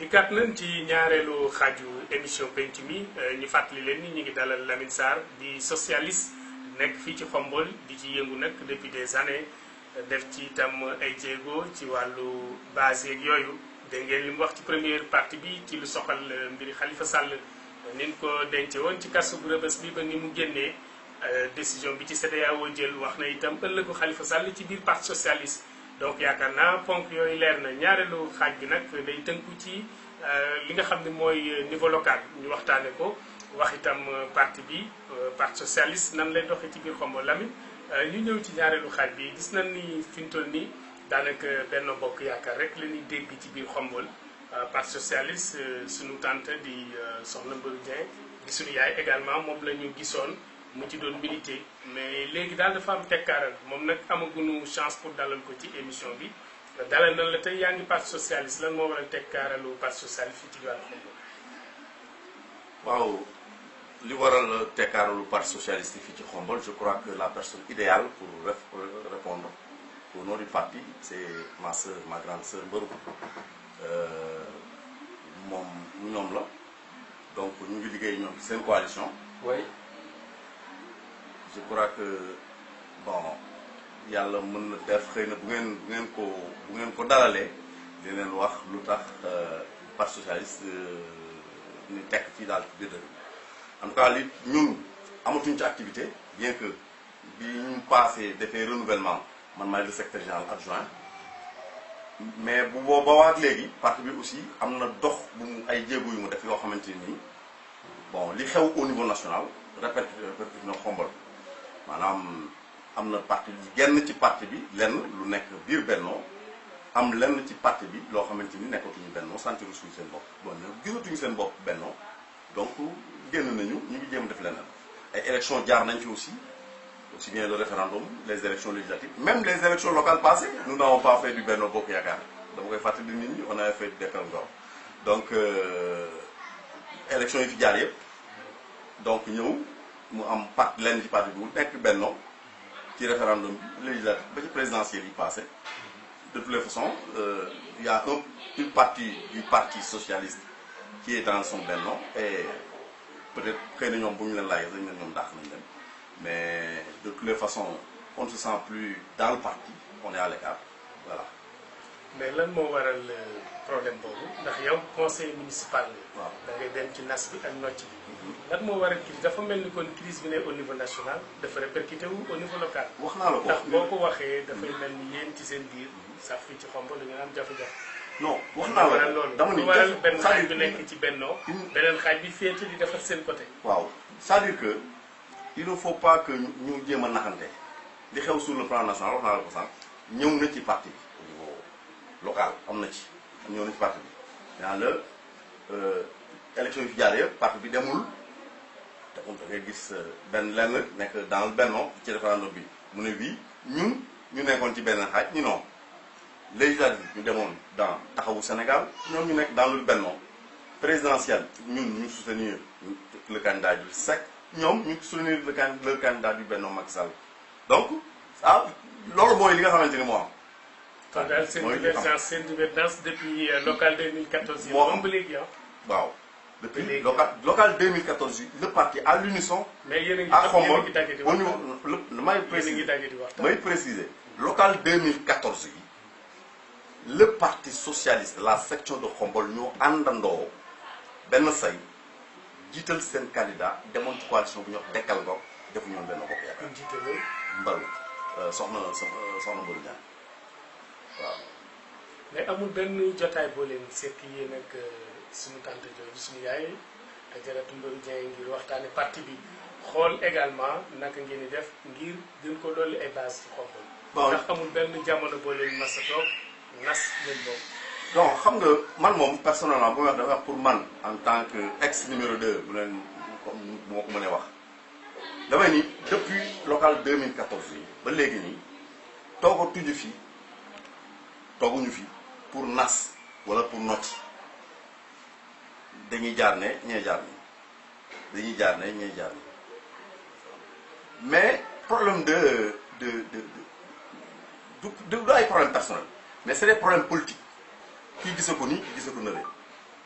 dikkaat nañ ci ñaareelu xaaju émission penc mi ñu fàttali leen ni ñu ngi dalal Lamine Sarr di socialiste nekk fii ci Xombol di ci yëngu nag depuis des années def ci itam ay jéego ci wàllu base yeeg yooyu dégg ngeen li mu wax ci première partie bi ci lu soxal mbiri Khalifa Sall nin ko dence woon ci kasu bu Rebeuss bi ba ni mu génnee décision bi ci CEDEAO jël wax na itam ëllëgu Khalifa Sall ci biir parti socialiste. donc yaakaar naa ponk yooyu leer na ñaareelu xaaj bi nag day tënku ci li nga xam ne mooy niveau local ñu waxtaane ko wax itam parti bi parti socialiste nan lay doxee ci biir Xombol Lamine ñu ñëw ci ñaareelu xaaj bi gis nañ ni fi ñu toll nii daanaka Benno Bokk Yaakaar rek la ñuy dégg ci biir Xombol parti socialiste suñu tante di Soxna Mbaru Dieng di suñu yaay également moom la ñu gisoon mu ci doon milité mais léegi daal dafa am tekkaaral moom nag amaguñu chance pour dalal ko ci émission bi dalal nan la tey yaa ngi parti socialiste lan moo waral tekkaaralu parti socialiste fii ci diwaan Xombol. waaw li waral tekkaaralu parti socialiste fii ci Xombol je crois que la personne idéale pour répondre au nom du parti c'est ma sœur ma grande sœur Mbaru moom ñoom la donc ñu ngi liggéey ñoom seen coalition. oui. je crois que bon yàlla mën na def xëy na bu ngeen ko dalalee di leen wax lu tax parti socialiste ni tekk fii daal ci biir dëkk en tout cas li ñun amatuñ ci activité bien que bi ñu passé defee renouvellement man maay le secrétaire général adjoint mais bu boobawaat léegi parti bi aussi am na dox bu mu ay jéego yu mu def yoo xamante nii bon li xew au niveau national répercuté na Xombol maanaam am na parti genn ci parti bi lenn lu nekk biir Benno am lenn ci parti bi loo xamante ni nekkatuñu Benno sentiru suñu seen bopp bon gisatuñu seen bopp Benno donc génn nañu ñu ngi jéem def leneen ay élections jaar nañ ci aussi bien le référendum les élections législatives même les élections locales passées nous n'avons pas fait du Benno Bokk Yaakaar dama koy fàttali nit ñi on avait fait du Dekkal Ngor donc élections yi fi jaar yëpp donc ñëw mu am parti lenn ci parti bi mu nekk Benno ci référendum bi législatif ba ci présidentiel yi passé de toutes les façons il y a une partie du parti socialiste qui est dans son Benno et peut-être xëy na ñoom bu ñu leen laajee dañ ne ñoom dàq nañ leen mais de toutes les façons on ne se sent plus dans le parti on est à l'écart voilà. mais lan moo waral problème boobu ndax yow conseil municipal la. waaw da ngay dem ci nas bi ak nocc bi. lan moo waral crise dafa mel ni kon crise bi ne au niveau national dafa répercuté wu au niveau local. wax naa la ko ndax boo ko waxee dafay mel ni yéen ci seen biir sax fii ci Xombol dañu am jafe-jafe. non wax naa la loolu dama ni waral benn xaaj bi nekk ci Benno beneen xaaj bi féete di defar seen côté. waaw c'est-à-dire que il ne faut pas que ñu jéem a naxante li xew sur le plan national wax naa la ko sànq ñëw na ci parti bi au niveau local am na ci ñëw na ci parti bi yaa la élection yi fi jaar yëpp parti bi demul te da ngay gis benn lenn nekk dans le Benno ci référendum bi mu ne bii ñun ñu nekkoon ci benn xaaj ñu non législative ñu demoon dans taxawu Sénégal ñoom ñu nekk dans le Benno présidentiel ñun ñu soutenir le candidat du SEC ñoom ñu soutenir le candidat du Benno Macky Sall donc ah loolu mooy li nga xamante ni moo am. kon daal seen divergence depuis local 2014 yi. moo am ba léegi ah. waaw depuis local 2014 yi le parti à l'unisson. mais yéen a ngi à Xombol daggati au niveau may préciser local 2014 yi le parti socialiste la section de Xombol ñoo àndandoo benn say jiital seen candidat demoon ci coalition bu ñuy wax Dekkal Ngor defu ñoon Benno Bokk Yaakaar. jiite Mbaru soxna Mbaru Diagne waaw. mais amul benn jotaay boo leen sekk yéen ak suñu tante jooju suñu yaay Ajaratu Mbaru Diagne ngir waxtaane parti bi xool également naka ngeen di def ngir gën ko dolli ay base ci Xombol. bon ndax amul benn jamono boo leen mas a toog nas leen boobu. donc xam nga man moom personnellement bu may wax dafa wax pour man en tant que ex numéro 2 bu leen comme moo ko mënee wax damay ni depuis local 2014 yi ba léegi nii toogatuñu fi tooguñu fi pour nas wala pour nocc dañuy jaar ne ñee jaar ni dañuy jaar ne ñee jaar ni mais problème du ay problème personnel mais c'est des problèmes politiques kii gisa ko nii kii gisa ko nële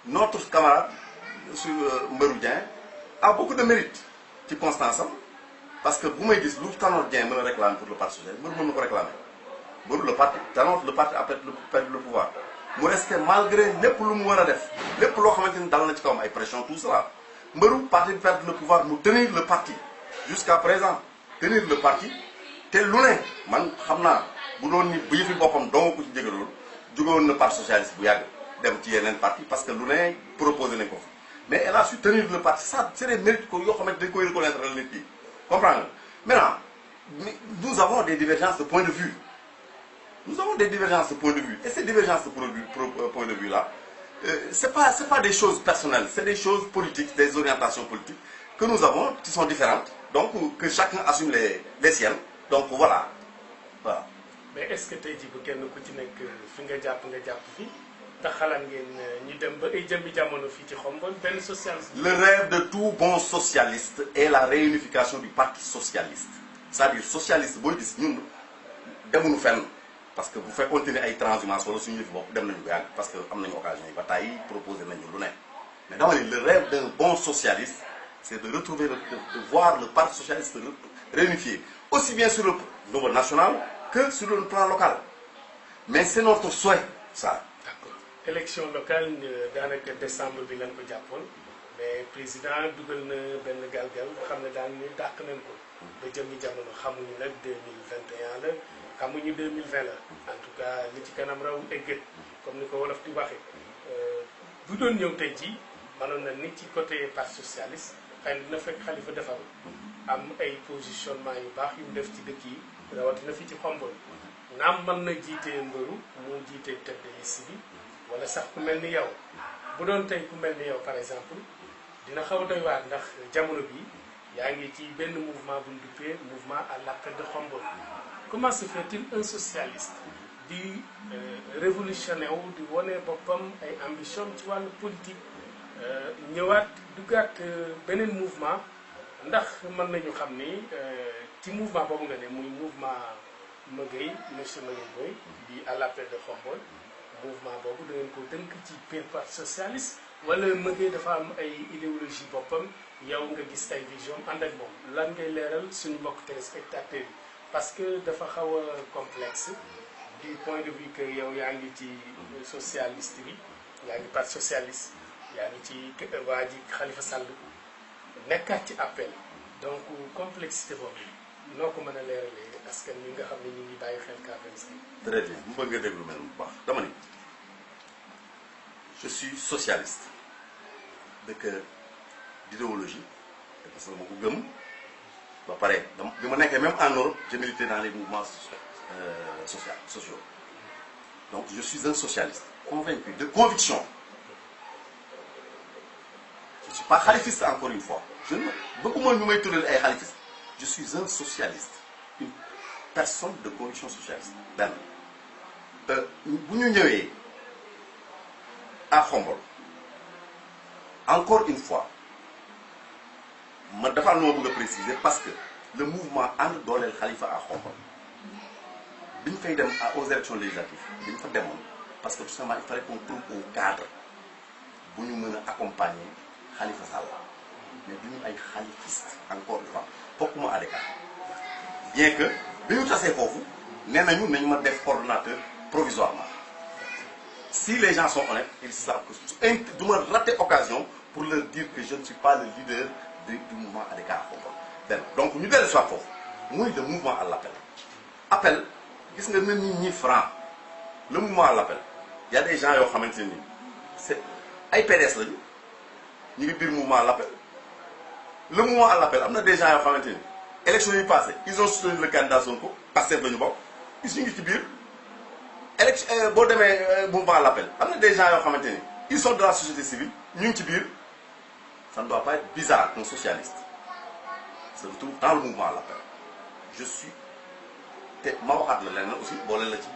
notre camarade Mbarou Dieng a beaucoup de mérite ci constance am parce que bu may gis lu Tanor Dieng mën a réclamer pour le parti socialiste Mbarou mën na ko réclamer Mbarou le parti a perdu le pouvoir mu resté malgré lépp lu mu war a def lépp loo xamante ni dal na ci kawam ay pression tout cela Mbarou parti perdre le pouvoir mu tenir le parti jusqu'à présent tenir le parti te lu ne man xam naa bu doon ni bu yëfi boppam dong ko ci jégaloon jógewoon na parti socialiste bu yàgg dem ci yeneen parti parce que lu ne proposé nañ ko fa mais elle a su tenir le parti ça c'est des mérites ko yoo xamante dañ koy reconnaître la nit ki comprendre nga maintenant nous avons des divergences de point de vue nous avons des divergences de point de vue et ces divergences de point de vue là c'est pas des choses personnelles c'est des choses politiques des orientations politiques que nous avons qui sont différentes donc que chacun assume les siennes donc voilà. mais est-ce que tey jii bu kenn ku ci nekk fi nga jàpp fii ndax xalaat ngeen ñu dem ba ay jëmmi jamono fii ci Khombole benn socialiste. Le rêve de tout bon socialiste est la réunification du parti socialiste c'est-à-dire socialiste booy gis ñun demuñu fenn parce que bu fekkoon ne ay transhumance wala suñu yëf bopp dem nañu yàgg parce que am nañu occasion yi ba tey proposé nañu lu ne mais dama ne le rêve d'un bon socialiste c'est de retrouver de voir le parti socialiste réunifié aussi bien sur le niveau national que sur le plan local mais c'est notre souhait ça. D'accord élection locale daanaka décembre bi lañ ko jàppoon mais président dugal na benn galgal xam ne daal ni dàq nañ ko ba jëmmi jamono xamuñu nag 2021 la xamuñu 2020 la en tout cas li ci kanam raw egget comme ni ko wolof di waxee bu doon ñëw tey jii mënoon na ni ci côté parti socialiste xëy na dina fekk Khalifa defaru am ay positionnement yu baax yu mu def ci dëkk yi rawatina fi ci Khombole naam mën na jiite Mbarou moo jiite tête de liste bi wala sax ku mel ni yow bu doon tey ku mel ni yow par exemple dina xaw a doy waar ndax jamono bi yaa ngi ci benn mouvement bu ñu duppee mouvement à l'appel de Khombole comment se fait-il un socialiste di révolutionné wu di wane boppam ay ambition ci wàllu politique ñëwaat duggaat beneen mouvement ndax mën nañu xam ni ci mouvement boobu nga ne muy mouvement Magueye monsieur Magueye Boye di à l'appel de Khombole mouvement boobu da ngeen ko tënk ci biir parti socialiste wala Magueye dafa am ay idéologie boppam yow nga gis ay vision ànd ak moom lan ngay leeral suñu mbokk téléspectateurs yi parce que dafa xaw a complexe du point de vue que yow yaa ngi ci socialiste bi yaa ngi parti socialiste yaa ngi ci waa ji Khalifa Sall nekkaat ci appel donc complexité boobu noo ko mën a leeralee askan wi nga xam ne ñu ngi bàyyi xel K25. Très bien mu bëgg nga déglu mel bu baax dama ni je suis socialiste de que d'idéologie parce que ma ko gëm ba pare bi ma nekkee même en Europe j'ai milité dans les mouvements sociaux donc je suis un socialiste convaincu de conviction je ne suis pas khalifiste encore une fois je ne bëgguma ñu may tuddal ay khalifiste je suis un socialiste une personne de conviction socialiste benn bu ñu ñëwee à Khombole encore une fois ma dafa am lu ma bëgg a préciser parce que le mouvement ànd dooleel Khalifa à Khombole bi ñu fay dem aux élections législatives dañu fa demoon parce que tout simplement il fallait qu'on trouve un cadre bu ñu mën a accompagner Khalifa Sall mais du ñu ay khalifiste encore une fois bokkuma à l'écart bien que bi ñu tasee foofu nee nañu ma def coordonnateur provisoirement si les gens sont honnêtes ils savent que du ma rater occasion pour leur dire que je ne suis pas le leader du mouvement à l'écart Khombole donc ñu dellu soit foofu muy le mouvement à l'appel appel gis nga nit ñi franc le mouvement à l'appel y a des gens yoo xamante ni c'est ay PDS lañu ñu ngi biir mouvement à l'appel le mouvement à l'appel am na des gens yoo xamante ni élection yi passé ils ont soutenu le candidat Sonko Pastef lañu bokk gis ñu ngi ci biir élection boo demee mouvement à l'appel am na des gens yoo xamante ni ils sont de la société civile ñu ngi ci biir ça ne doit pas être bizarre qu'un socialiste se retrouve dans le mouvement à l'appel je suis te ma waxaat la leneen aussi boole la ci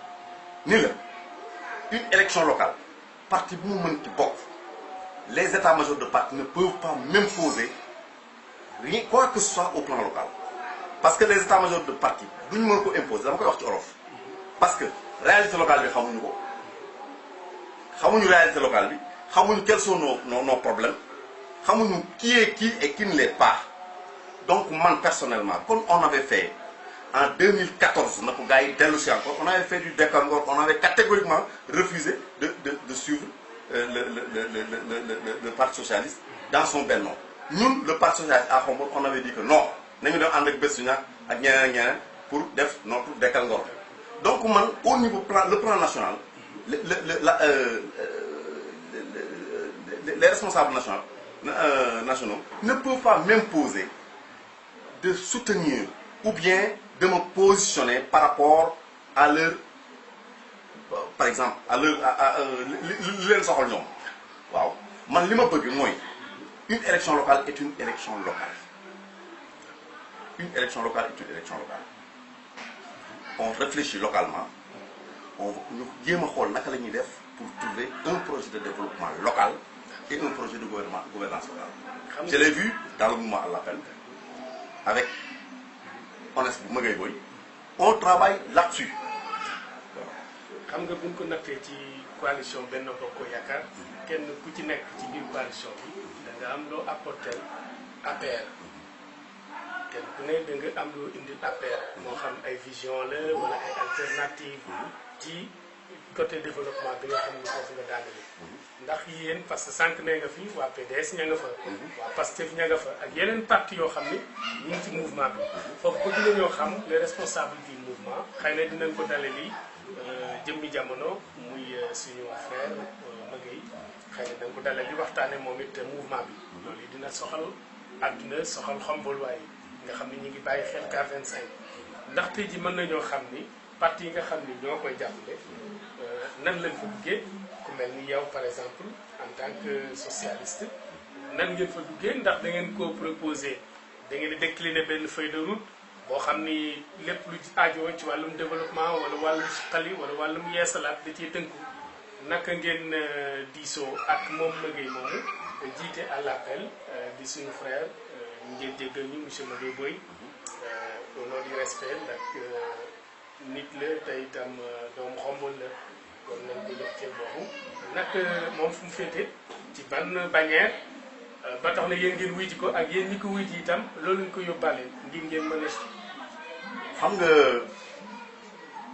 ni la une élection locale parti bu mu mën ci bokk les états-majors de parti ne peuvent pas m'imposer rien quoi que ce soit au plan local parce que les états-majors de parti duñu mën ko imposer dama koy wax ci olof parce que réalité locale bi xamuñu ko xamuñu réalité locale bi xamuñu quels sont nos problèmes xamuñu qui est qui et qui ne l'est pas. Donc man personnellement comme on avait fait en 2014 na ko gars yi dellu si encore on avait fait du Dekangor, on avait catégoriquement refusé de suivre le Parti socialiste dans son bel nom. Nous, le Parti socialiste à Khombole, on avait dit que non, nous devons aller avec Bessignac pour faire notre Dekangor. Donc, man, au niveau le plan national, les responsables nationaux ne peuvent pas m'imposer de soutenir ou bien de me positionner par rapport à leur, par exemple, à leur, wow. Man, une élection locale est une élection locale. Une élection locale est une élection locale. On réfléchit localement. On pour trouver un projet de développement local et un projet de gouvernance locale. Je l'ai vu dans le mouvement à l'appel avec Honest Magayboy. On travaille là-dessus. Xam nga buñ ko nattee ci coalition Benno Bokk Yaakaar kenn ku ci nekk ci biir coalition bi da nga am loo apporter APR kenn ku ne da nga am loo indil APR moo xam ay vision la wala ay alternative ci côté développement bi nga xam ne foofu nga daanale ndax yéen parce que sànq nee nga fi waa PDS ña nga fa waa Pastef ña nga fa ak yeneen parti yoo xam ne ñu ngi ci mouvement bi foofu bëgg nañoo xam les responsables du mouvement xëy na dinañ ko dale lii jëmmi jamono muy suñu frère Maguette xëy na da nga ko dalal di waxtaane moom it mouvement bi loolu yi dina soxal àdduna soxal Khombole waaye nga xam ni ñu ngi bàyyi xel K25 ndax tey ji mën nañoo xam ni parti yi nga xam ni ñoo koy jàppale nan lañ fa duggee ku mel ni yow par exemple en tant que socialiste nan ngeen fa duggee ndax da ngeen koo proposé da ngeen di décliner benn feuille de route boo xam ni lépp lu aajoo ci wàllum développement wala wàllum suqali wala wàllum yeesalaat da ciy tënku naka ngeen diisoo ak moom Maguette moomu jiite à l'appel di suñu frère ngeen jéggal ñu monsieur Maguette Boye au nom du respect ndax nit la te itam doomu Khombole la kon nañ ko jox cër boobu nag moom fu mu féete ci ban bannière ba tax na yéen ngeen wuyti ko ak yéen ñi ko wuyti itam loolu ñu ko yóbbaale ngir ngeen mën a xam nga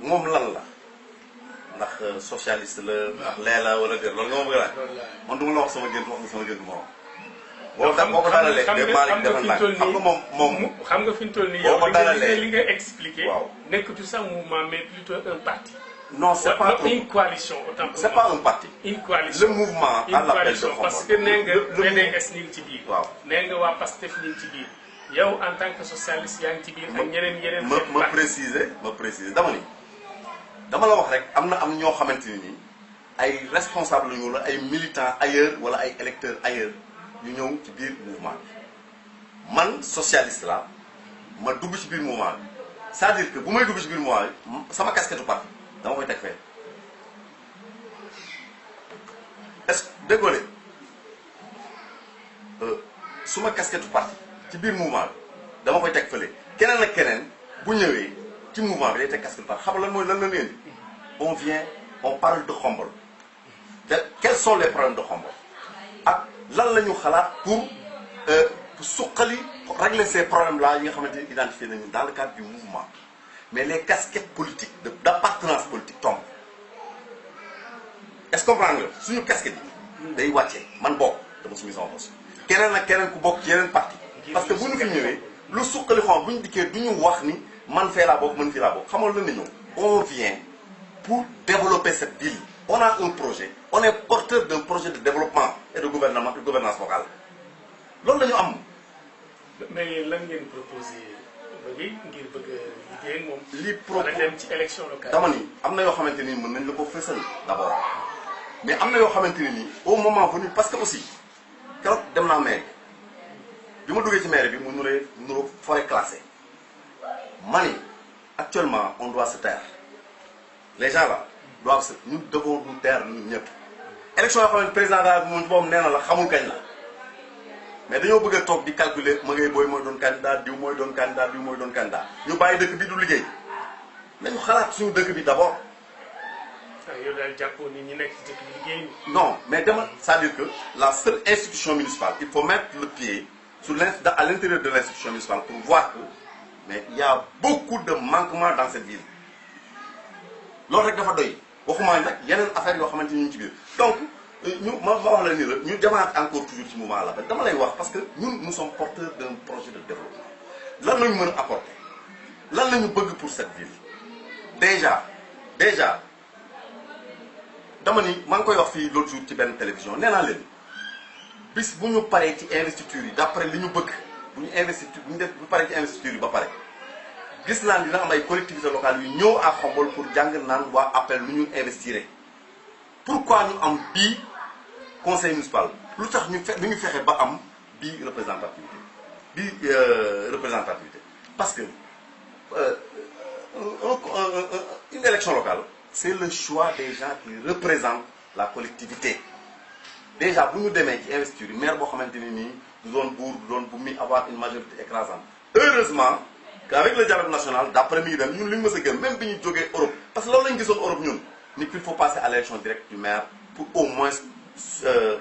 moom lan la ndax socialiste la ndax lee la wala déet loolu nga ma bëgg a laaj man du ma la wax sama gént wax nga sama gént morom boo ko dalalee de Malick defal naa xam nga moom xam nga fi ñu toll nii yow li nga expliqué nekkatu sax mouvement mais plutôt un parti non c'est pas une coalition autant pour c'est pas un parti une coalition le mouvement à l'appel de Khombole parce que nee nga PDS ñu ngi ci biir waaw nee nga waa Pastef ñu ngi ci biir yow en tant que socialiste yaa ngi ci biir ak ñeneen ma préciser dama la wax rek am ñoo xamante ni ay responsable ñu la ay militants ailleurs wala ay électeurs ailleurs ñu ñëw ci biir mouvement bi man socialiste la ma dugg ci biir mouvement bi c'est-à-dire que bu may dugg ci biir mouvement bi sama casquette parti dama koy teg fee est-ce que déggoo suma casquette parti ci biir mouvement bi dama koy teg fële keneen ak keneen bu ñëwee ci mouvement bi day teg casquette parti xam lan mooy lan la leen on vient on parle de Khombole quels sont les problèmes de Khombole ak lan la ñu xalaat pour suqali régler ces problèmes là yi nga xamante ni identifié nañu dans le cadre du mouvement mais les casquettes politiques d'appartenance politique tombent est-ce que comprendre nga suñu casquette yi day wàccee man bokk dama suñu sama bos keneen ak keneen ku bokk ci yeneen parti parce que bu ñu fi ñëwee lu suqali xam bu ñu dikkee du ñu wax ni man fee laa bokk man fii laa bokk xamal lan la ñëw on vient pour développer cette ville on a un projet on est porteur d'un projet de développement et de gouvernance locale loolu la ñu am. mais lan ngeen proposé ngir bëgg a liggéey moom. li propos dem ci élection locale. dama ni am na yoo xamante ni mën nañ la ko fësal d'abord mais am na yoo xamante ne nii au moment venu parce que aussi keroog dem naa mairie bi ma duggee ci mairie bi mu nuroo forêt classée ma ni actuellement on doit se taire les gens là doivent se nous devons nous taire ñun ñëpp. élection yoo xam ne président daal moom boobu nee na la xamul kañ la mais dañoo bëgg a toog di calculer Maguette Boye mooy doon candidat diw mooy doon candidat diw mooy doon candidat ñu bàyyi dëkk bi du liggéey nañu xalaat suñu dëkk bi d'abord yow daal jàppoo ni ñi nekk ci dëkk bi liggéey. Non, mais c'est-à-dire que la seule institution municipale, il faut mettre le pied à l'intérieur de l'institution municipale pour voir que mais il y a beaucoup de manquements dans cette ville. Loolu rek dafa doy waxuma nag yeneen affaire yoo xamante ni ñu ci biir donc ma wax la ni la ñu demaat encore toujours ci mouvement l'appel dama lay wax parce que ñun nous sommes porteurs d'un projet de développement lan la ñu mën a apporter lan la ñu bëgg pour cette ville déjà dama ni maa ngi koy wax fii l'autre jour ci benn télévision nee naa leen bis bu ñu paree ci investiture yi d'après li ñu bëgg bu paree ci investiture yi ba pare gis naa dina am ay collectivités locales yu ñëw à Khombole pour jàng naan waa appel lu ñu investir pourquoi ñu am bii conseil municipal lu tax ñu fexe ba am bii représentativité parce que une élection locale c'est le choix des gens qui représentent la collectivité déjà bu ñu demee ci investiture yi maire boo xamante ni nii du doon buur du doon bu muy avoir une majorité écrasante heureusement qu'avec le dialogue national d'après mi ngi dem ñun li ñu mës a gën même bi ñu jógee Europe parce que loolu la ñu gisoon Europe ñun ni qu'il faut passer à l'élection directe du maire pour au moins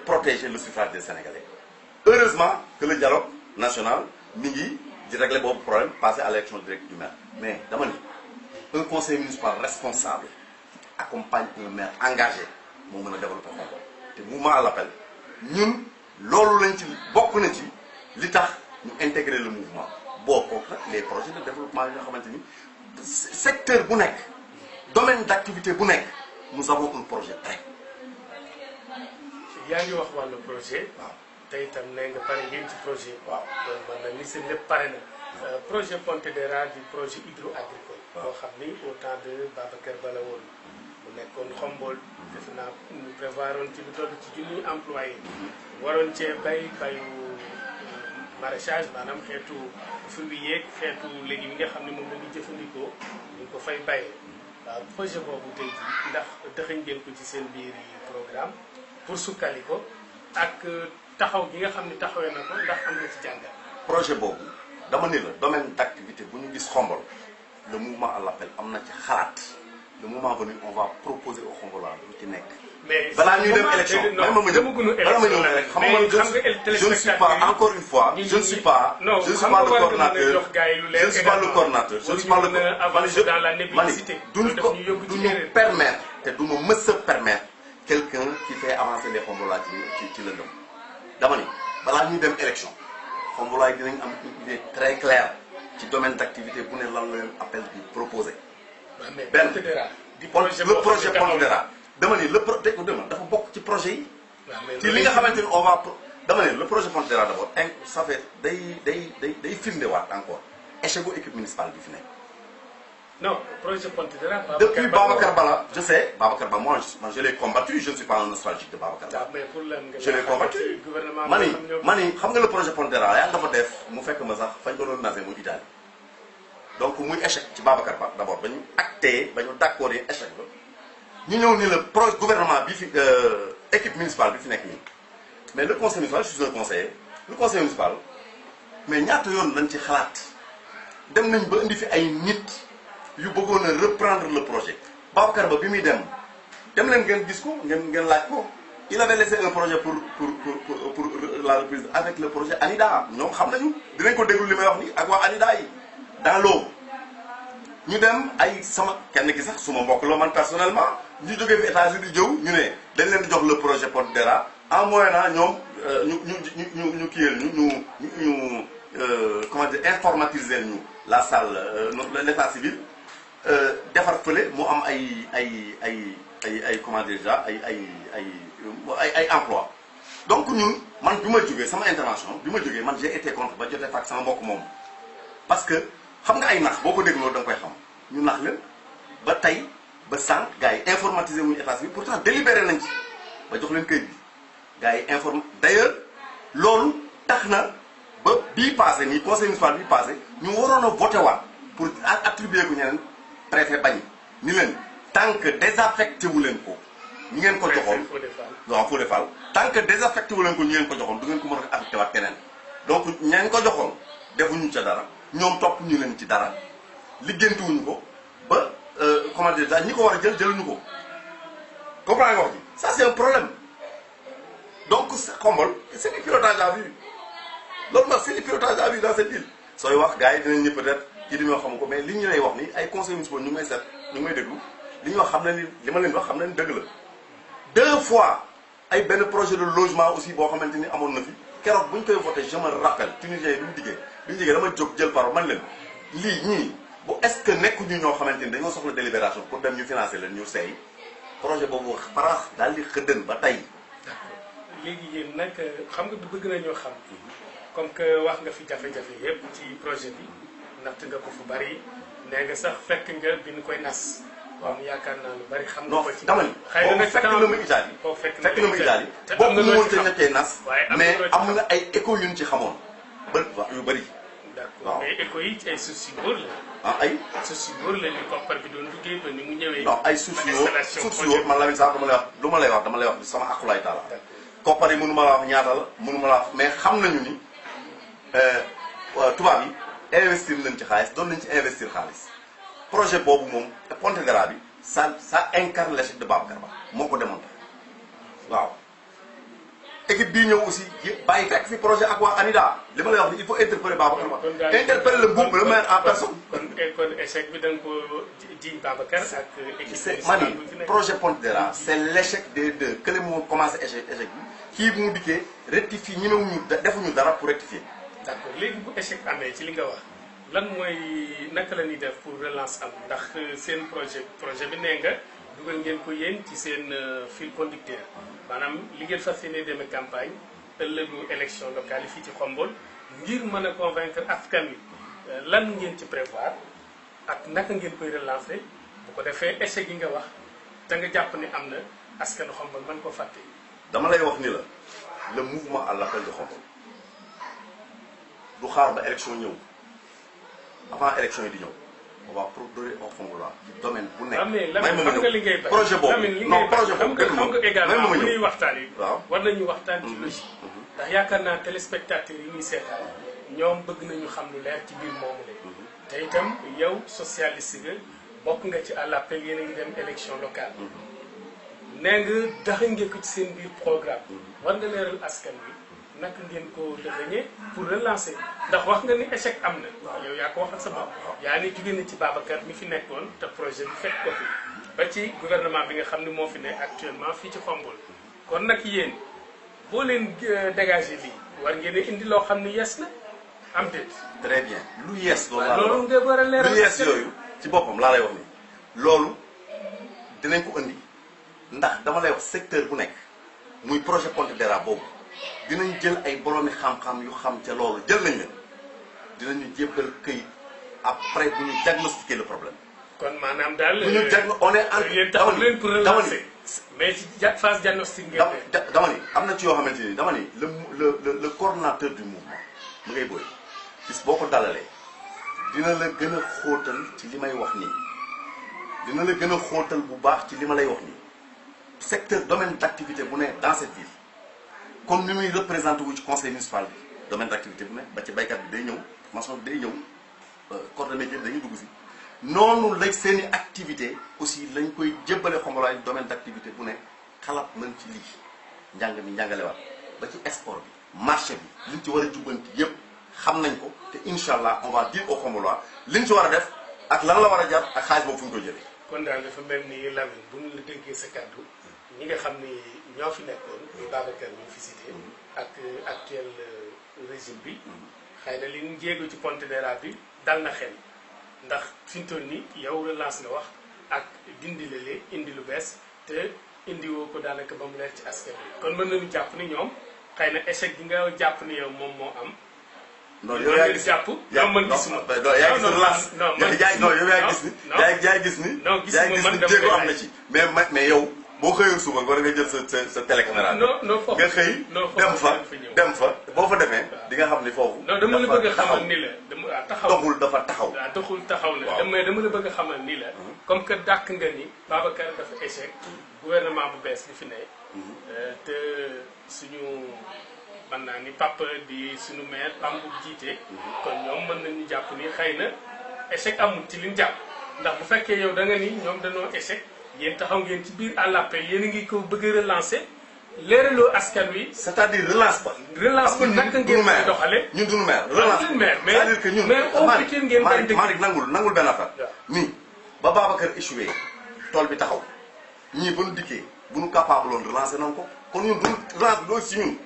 protéger le suffrage des Sénégalais heureusement que le dialogue national mi ngi di régler boobu problème passer à l'élection directe du maire mais dama ni un conseil municipal responsable accompagne un maire engagé moo mën a développer Khombole te mouvement l'appel ñun loolu lañ ci bokk na ci li tax ñu intégrer le mouvement boo ko nag les projets de développement yi nga xamante ni secteur bu nekk domaine d'activité bu nekk nous avons un projet prêt. yaa ngi wax wàllu projet. waaw te itam nee nga pare ngeen ci projet. waaw donc man nag ni seen lépp pare na. projet Pontedera di projet hydro-agricole. boo xam ni au temps de Babacar Ba la woon. mu nekkoon Khombole. defe naa ñu prévoir woon ci lu toll ci junniy employé. waroon cee bayu maraîchage maanaam xeetu fruits yeeg xeetu légumes yi nga xam ne moom la ñuy jëfandikoo ñu ko fay bayee. waaw projet boobu tey jii ndax dëxëñ ngeen ko ci seen biir programme pour sukkali ko ak taxaw gi nga xam ne taxawee na ko ndax am nga ci jàngat. projet boobu dama ni la domaine d'activité bu ñu gis Khombole le mouvement à l'appel am na ci xalaat le moment venu on va proposer au Khombolois lu ci nekk. mais balaa ñuy dem élection je ne suis pas encore une fois je ne suis pas le coordonnateur je ne suis pas le coordonnateur je ne suis pas le duñu permettre te du ma mës a permettre quelqu'un qui fait avancer les Khombolois ci lëndëm dama ni balaa ñuy dem élection Khombolois yi dinañ am une idée très claire ci domaine d'activité bu ne lan la leen appel di proposer benn le projet Pontedera dama ni dafa bokk ci projet yi. ci li nga xamante ni on va dama ni le projet Pontedera d'abord ça fait day firndewaat encore échec bu équipe municipale bi fi nekk. non projet Pontedera. depuis Babacar Ba je sais Babacar Ba moi je l'ai combattu je ne suis pas un nostalgique de Babacar Ba. mais pour lan nga je l'ai combattu mani xam nga le projet Pontedera yaa nga fa def mu fekk ma sax fañ ko doon nasee muy Italie donc muy échec ci Babacar Ba d'abord ba ñu acté ba ñu d'accord échec ba. ñu ñëw ni le gouvernement bi fi équipe municipale bi fi nekk nii mais le conseil municipal je suis un conseiller le conseil municipal mais ñaata yoon lañ ci xalaat dem nañ ba indi fi ay nit yu bëggoon a reprendre le projet Babacar Ba bi muy dem leen ngeen gis ko ngeen laaj ko il avait laissé un projet pour la reprise avec le projet ANIDA ñoom xam nañu dinañ ko déglu li may wax ni ak waa ANIDA yi dans l'eau ñu dem ay sama kenn ki sax suma mbokk la man personnellement ñu jógee fi États-Unis di jëw ñu ne dañ leen di jox le projet Pontedera en moyennant ñoom ñu kiyeel ñu comment dire informatiser ñu la salle l'état civil defar fële mu am ay comment dire déjà ay emploi donc ñun man bi ma jógee sama intervention bi ma jógee man j'ai été contre ba jotee fak sama mbokk moom parce que xam nga ay nax boo ko dégloo da nga koy xam ñu nax leen ba tey ba sànq gars yi informatisé wuñu état civil pourtant délibéré nañ ci ba jox leen këyit bi gars yi d'ailleurs loolu tax na ba bii passé nii conseil municipal bii passé ñu waroon a voté waat pour attribuer ko ñeneen préfet bañ ni leen tant que désaffecté wu leen ko ñu ngeen ko joxoon non Fodé Fall tant que désaffecté wu leen ko ñu ngeen ko joxoon du ngeen ko mën a affecté waat keneen donc ñeen ko joxoon defuñu ca dara ñoom topp ñu leen ci dara liggéentuwuñu ko ba comment dire ñi ko war a jëluñu ko comprends nga wax ji ça c'est un problème donc Khombole c'est du pilotage à vue loolu nag c'est du pilotage à vue dans cette ville sooy wax gars yi dinañ ñëpp peut-être kii di ñoo xam ko mais li ñu lay wax ni ay conseils municipaux ñu ngi may seet ñu ngi may déglu li ñu wax xam na ni li ma leen wax xam na ni dëgg la 2 fois ay benn projet de logement aussi boo xamante ni amoon na fi keroog bu ñu koy voté je me rappelle tunisien yi bi ñu diggee dama jóg jël parole man leen lii ñii bu est-ce que nekkuñu ñoo xamante ni dañoo soxla délibération pour dem ñu financer leen ñu seey projet boobu parax daal di xëddën ba tey. léegi yéen nag xam nga bëgg nañoo xam comme que wax nga fi jafe-jafe yépp ci projet bi natt nga ko fu bari nee nga sax fekk nga bi ñu koy nas. waaw yaakaar naa lu bari xam nga ko ci. dama ni boobu fekk na ma Italie. fekk na ma Italie boobu mu mënta ñettee nas. mais am na ay écho yu ñu ci xamoon ba yu bari. d'accord mais écho yi ay suuf si wóor la. ah ay. suuf si wóor la ni koppar bi doon liggéey ba ni mu ñëwee. non ay suuf si wóor man Lamine sax dama lay wax sama akulaay taala. koppar yi mënu ma la wax ñaata la mënu ma la wax mais xam nañu ni tubaab yi investir nañ ci xaalis doon nañ ci investir xaalis projet boobu moom Pontedera bi ça incarne l'échec de Babacar Ba moo ko démontré waaw. équipe bii ñëw aussi bàyyi fekk fi projet ak waa ANIDA li ma lay wax ni il faut interpeller Babacar Ba. interpeller le groupe le maire en personne. kon échec bi da nga ko jiiñ Babacar ak équipe. c'est mani projet Pontedera c'est l'échec des deux kële moo commencé échec bi kii bu mu dikkee rectifier ñemewuñu defuñu dara pour rectifier. d'accord léegi bu échec amee ci li nga wax lan mooy naka la ñuy def pour relance am ndax seen projet bi nee nga dugal ngeen ko yéen ci seen fil conducteur maanaam li ngeen fas yéene demee campagne ëllëgu élection locale yi fii ci Khombole ngir mën a convaincre askan wi lan ngeen ci prévoir ak naka ngeen koy relancer bu ko defee échec yi nga wax te nga jàpp ni am na askanu Khombole mën ko fàtte. dama lay wax ni la le mouvement à l'appel de Khombole du xaar ba élection ñëw avant élection yi di ñëw on va produire au Khombolois ci domaine bu nekk. may ma ma ñëw projet boobu non projet boobu xam nga également bu ñuy waxtaan yi. waaw war nañu waxtaan ci logique. ndax yaakaar naa téléspectateurs yi ñuy seetaan ñoom bëgg nañu xam lu leer ci biir moomu la. te itam yow socialiste nga bokk nga ci à l'appel yéen a ngi dem élection locale. nee nga daxa ngeen ko ci seen biir programme. war nga leeral askan wi. naka ngeen ko defañee pour relancer ndax wax nga ni échec am na. waaw yow yaa ko waxal sa bopp. yaa ni jóge na ci Babacar mi fi nekkoon te projet bi fekk ko fi ba ci gouvernement bi nga xam ne moo fi ne actuellement fii ci Khombole kon nag yéen boo leen dégager lii war ngeen a indi loo xam ne yees na am déet. très bien lu yees. loolu nga war a leeral lu yees yooyu ci boppam laa lay wax ni loolu dinañ ko indi ndax dama lay wax secteur bu nekk muy projet Pontedera boobu. dinañ jël ay boroomi xam-xam yu xam ca loolu jël nañ leen dinañu jébbal këyit après bu ñu diagnostiquer le problème. kon maanaam daal. bu ñu on est en. yéen taxaw leen pour relancer mais ci phase diagnostic ngeen dama ni am na ci yoo xamante ni dama ni le coordonnateur du mouvement mu ngay booy gis boo ko dalalee dina la gën a xóotal ci li may wax nii dina la gën a xóotal bu baax ci li ma lay wax nii secteur domaine d'activité bu ne dans cette ville. comme ni muy représenté wu ci conseil municipal bi domaine d'activité bu ne ba ci baykat bi day ñëw maçon bi day ñëw corps de métier dañuy dugg si noonu la seen i activité aussi lañ koy jébbale Khombole domaine d'activité bu ne xalaat nañ ci lii njàng mi njàngalewaat ba ci export bi marché bi liñ ci war a jubbanti yépp xam nañ ko te incha allah on va dire au Khombolois liñ ci war a def ak lan la war a jar ak xaalis boobu fu ñu koy jëlee. kon daal dafa mel ni Lamine bu ñu la déggee sa kàddu ñi nga xam ni ñoo fi nekkoon muy Babacar bi ñu fi cité ak actuel régime bi xëy na li ñu jéego ci Pontedera bi dal na xel ndax fi ñu toll nii yow relance nga wax ak dindi lale indi lu bees te indiwoo ko daanaka ba mu leer ci askan bi kon mën nañu jàpp ni ñoom xëy na échec gi nga jàpp ni yow moom moo am. non yow yaa gis jàpp yow man gisuma yaa gis relance non yow yaa gis ni yaa gis ni non gisuma man jéego am na ci mais yow boo xëyul suba war nga jël sa télécaméra nga xëy dem fa boo fa demee di nga xam ni foofu non dama la bëgg a xamal ni la dama taxaw doxul dafa taxaw waaw doxul taxaw la dama la bëgg a xamal ni la comme que dàq nga ni Babacar dafa échec gouvernement bu bees bi fi ne te suñu mën naa ni papa di suñu maire Pam bu jiite kon ñoom mën nañu jàpp ni xëy na échec amul ci liñ jàpp ndax bu fekkee yow da nga ni ñoom dañoo échec yéen taxaw ngeen ci biir à l'appel yéen a ngi ko bëgg a relancer leeraloo askan wi. c'est-à-dire relance ba. relance bi naka ngeen koy doxalee. ñun duñu maire relance mais c'est-à-dire que ñun Malick nangul benn affaire. nii ba Babacar échoué tool bi taxaw ñii ba nu dikkee bu nu capable woon relancer nañ ko kon ñun duñu relance bi doo si ñun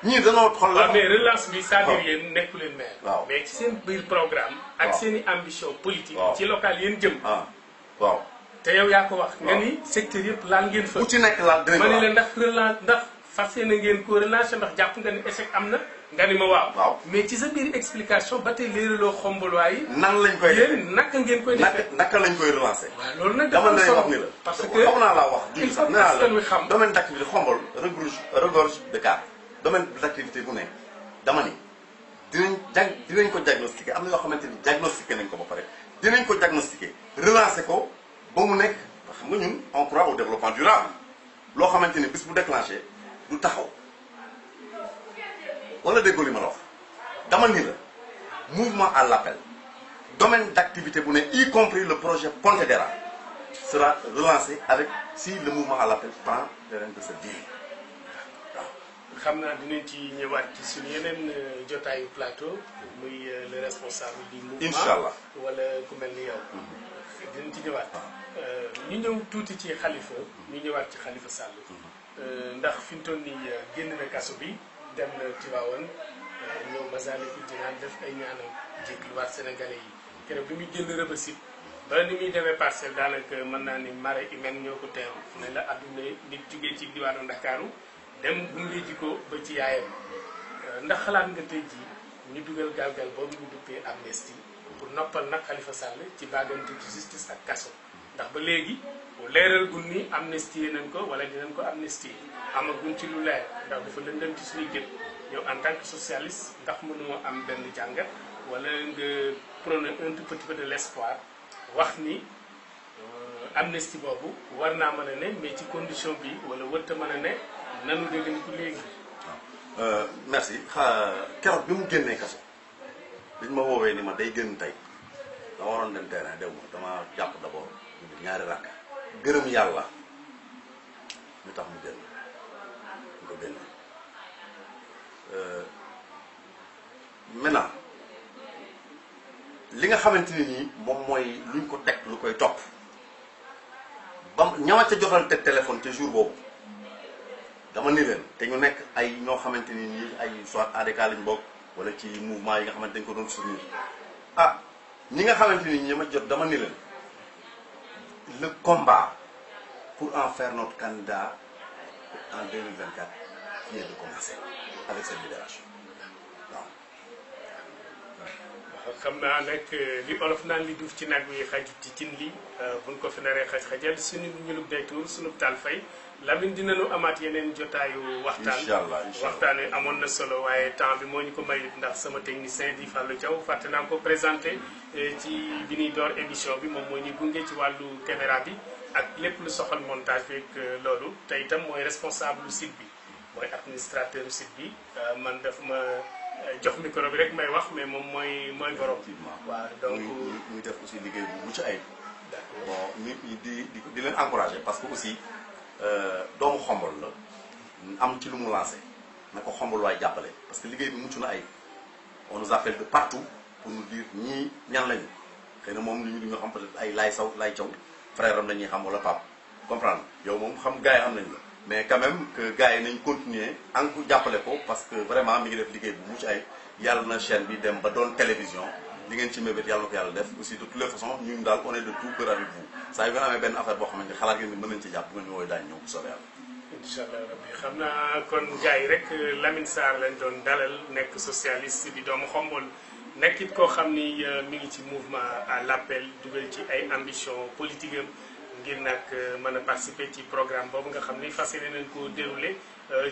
ñii danoo xool la. waaw mais relance bi c'est-à-dire yéen nekku leen maire. waaw mais ci seen biir programme. ak seen i ambition politique. ci local yéen jëm. waaw. te yow yaa ko wax. nga ni secteur yëpp laal ngeen fa. bu ci nekk laal dinañ ko ma ne la ndax relance ndax fas yéene ngeen ko relancer ndax jàpp nga ni échec am na. nga ni ma waaw. mais ci sa biir explication ba tey léeraloo xomboluwaay yi. nan lañ koy yéen naka ngeen koy defee. naka lañ koy relancer. waaw loolu nag dama lay wax ni la. parce que xam naa laa wax. il faut que askan wi xam domaine d'activité xombol regorge de cas domaine d'activité bu ne dama ni dinañ ko diagnostiquer am na yoo xamante ni diagnostiqué nañ ko ba pare dinañ ko diagnostiquer relancer ko ba mu nekk xam nga ñun on croit au développement durable loo xamante ni bis bu déclenché du taxaw wala déggoo li ma la wax dama ni la mouvement à l'appel domaine d'activité bu ne y compris le projet Pontedera sera relancé avec si le mouvement à l'appel prend les rênes de ce dire. xam naa dinañ ci ñëwaat ci suñu yeneen jotaayu plateau muy le responsable du mouvement. Inch'Allah wala ku mel ni yow. dinañ ci ñëwaat. ñu ñëw tuuti ci Khalifa. ñu ñëwaat ci Khalifa Sall. ndax fi mu toll nii génn na kaso bi dem na Tivaouane ñëw Massalikul Jinaan def ay ñaanam jégluwaat Sénégalais yi keroog bi muy génn Rebeuss ba ni muy demee Parcelles daanaka mën naa ni marée humaine ñoo ko teew fu ne la adduna nit jugee ci diwaanu Ndakaaru dem gunge ji ko ba ci yaayam ndax xalaat nga tey jii ñu dugal galgal boobu ñu duppee amnistie pour noppal nag Khalifa Sall ci baagante ci justice ak kaso ndax ba léegi leeral gun ni amnistie nañ ko wala dinañ ko amnistie amaguñ ci lu leer ndax dafa lëndëm ci suñuy gët yow en tant que socialiste ndax mënoo am benn jàngat wala nga prôner un tout petit peu de l'espoir wax ni amnistie boobu war naa mën a ne mais ci condition bi wala wërta mën a ne nanu dégg ni ku léegi. merci keroog bi mu génnee kaso dañ ma woowee ni ma day génn tey dama waroon dem terrain dew ma dama jàpp d'abord ñaari rakk gërëm yàlla ñu tax mu génn ñu ko génne maintenant li nga xamante ni nii moom mooy luñ ko teg lu koy topp ba ñama ca jotal teg téléphone ca jour boobu dama ni leen te ñu nekk ay ñoo xamante ni nii ay soit ADK lañ bokk wala ci mouvement yi nga xamante dañ ko doon soutenir ñi nga xamante ni ñi ma jot dama ni leen le combat pour en faire notre candidat en 2024 vient de commencer avec cette libération waaw. xam naa nag li olof naan li duuf ci nag wi xajut ci cin li buñ ko fi naree xaj-xajal suñu ñulub day tuur suñu taal fay Lamine dinañu amaat yeneen jotaayu waxtaan. Inch'Allah waxtaan wi amoon na solo waaye temps bi moo ñu ko mayut ndax sama technicien di Fallou Thiaw fàtte naa ko présenté ci bi ñuy door émission bi moom moo ñu gunge ci wàllu caméra bi ak lépp lu soxal montage bi ak loolu te itam mooy responsable site bi mooy administrateur site bi man daf ma jox micro bi rek may wax mais moom mooy borom. waaw donc muy def aussi liggéey bu mucc ayib. bon nit ñi di leen encourager parce que aussi doomu xombol la am ci lu mu lancé na ko xombol waay jàppale parce que liggéey bi mucc na ayib on nous appelle de partout pour nous dire ñii ñan lañu xëy na moom ñu nga xam peut-être ay lay caw frère am nañuy xam wala pap comprendre yow moom xam gars yi xam nañ la mais quand même que gars yi nañ continuer encore jàppale ko parce que vraiment mi ngi def liggéey bu mucc ayib yàlla na chaîne bi dem ba doon télévision li ngeen ci mébét yàlla na ko yàlla def aussi de toutes les façons ñun daal on est de tout cœur avec vous saa yu ngeen amee benn affaire boo xamante ne xalaat ngeen ni mën nañ ci jàpp bu ngeen ñu wooyu daañu ñëw bu soobee yàlla. incha allah rabbi xam naa kon gars yi rek Lamine Sarr lañ doon dalal nekk socialiste di doomu xombol nekk it koo xam ni mi ngi ci mouvement à l'appel dugal ci ay ambition politique am ngir nag mën a participer ci programme boobu nga xam ni fas yéene nañ ko dérouler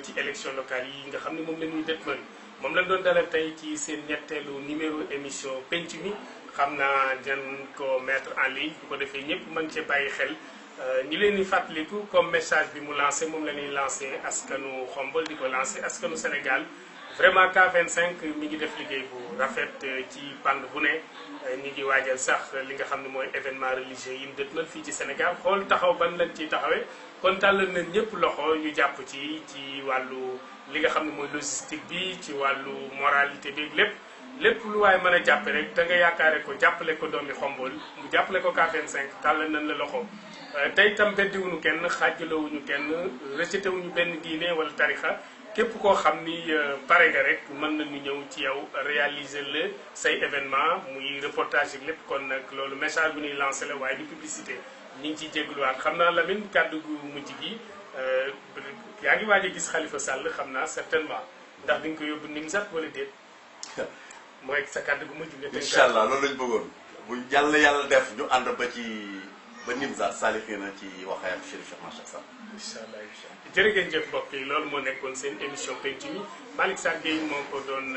ci élection locale yi nga xam ni moom la ñuy dëtmal moom lañ doon dalal tey ci seen ñetteelu numéro émission penc mi xam naa dinañ ko mettre en ligne bu ko defee ñëpp mën cee bàyyi xel ñi leen di fàttaliku comme message bi mu lancé moom la ñuy lancé askanu xombol di ko lancé askanu Sénégal vraiment K25 mi ngi def liggéey bu rafet ci bande bu ne ñi ngi waajal sax li nga xam ne mooy événement religieux yi mu dëtmal fii ci Sénégal xool taxaw ban lañ ciy taxawee kon tàllal nañ ñëpp loxo ñu jàpp ci wàllu li nga xam ne mooy logistique bi ci wàllu moralité bi lépp lu waaye mën a jàppe rek da nga yaakaare ko jàppale ko doomi Xombol mu jàppale ko K25 tàllal nañ la loxo tey itam beddiwuñu kenn xaajalowuñu kenn rejeté wuñu benn diine wala tarixa képp koo xam ni pare nga rek mën nañu ñëw ci yow réaliser le say événement muy reportage ak lépp kon nag loolu message bu ñuy lancé la waaye du publicité ñu ngi ciy jégaluwaat xam naa Lamine kàddu gu mujj gi yaa ngi waaj a gis Khalifa Sall xam naa certainement ndax di nga ko yóbbu Nimzat wala déet mooy sa kàddu gu mujj nga. incha allah loolu lañ bëggoon bu yàlla def ñu ànd ba Nimzat Salihina ci waxaayam Chérif Cheikh Macha Sall. incha allah incha allah jërë ngeen jëf mbokk yi loolu moo nekkoon seen émission penc mi Malick Sarr Gueye moo ko doon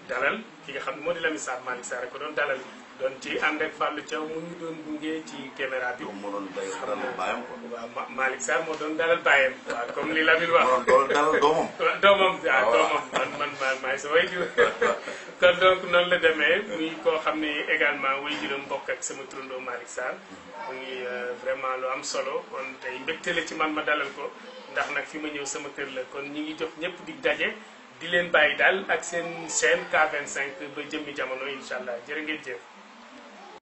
dalal ki nga xam ne moo di Lamine Sarr Malick Sarr ko doon dalal doon ci ànd ak Fallou Thiaw mu ngi doon gunge ci caméra bi. moom moo doon dalal baayam quoi. waaw Malick Sarr moo doon dalal baayam. waaw comme li Lamine wax. moo doon dalal doomam. doomam man maay sa waajur kon donc noonu la demee muy koo xam ne également waajuram bokk ak sama turandoo Malick Sarr. mu ngi vraiment lu am solo kon tey mbégte la ci man ma dalal ko ndax nag fi ma ñëw sama kër la kon ñi ngi jox ñëpp di daje di leen bàyyi daal ak seen chaîne K25 ba jëmmi jamono incha allah jërë ngeen jëf.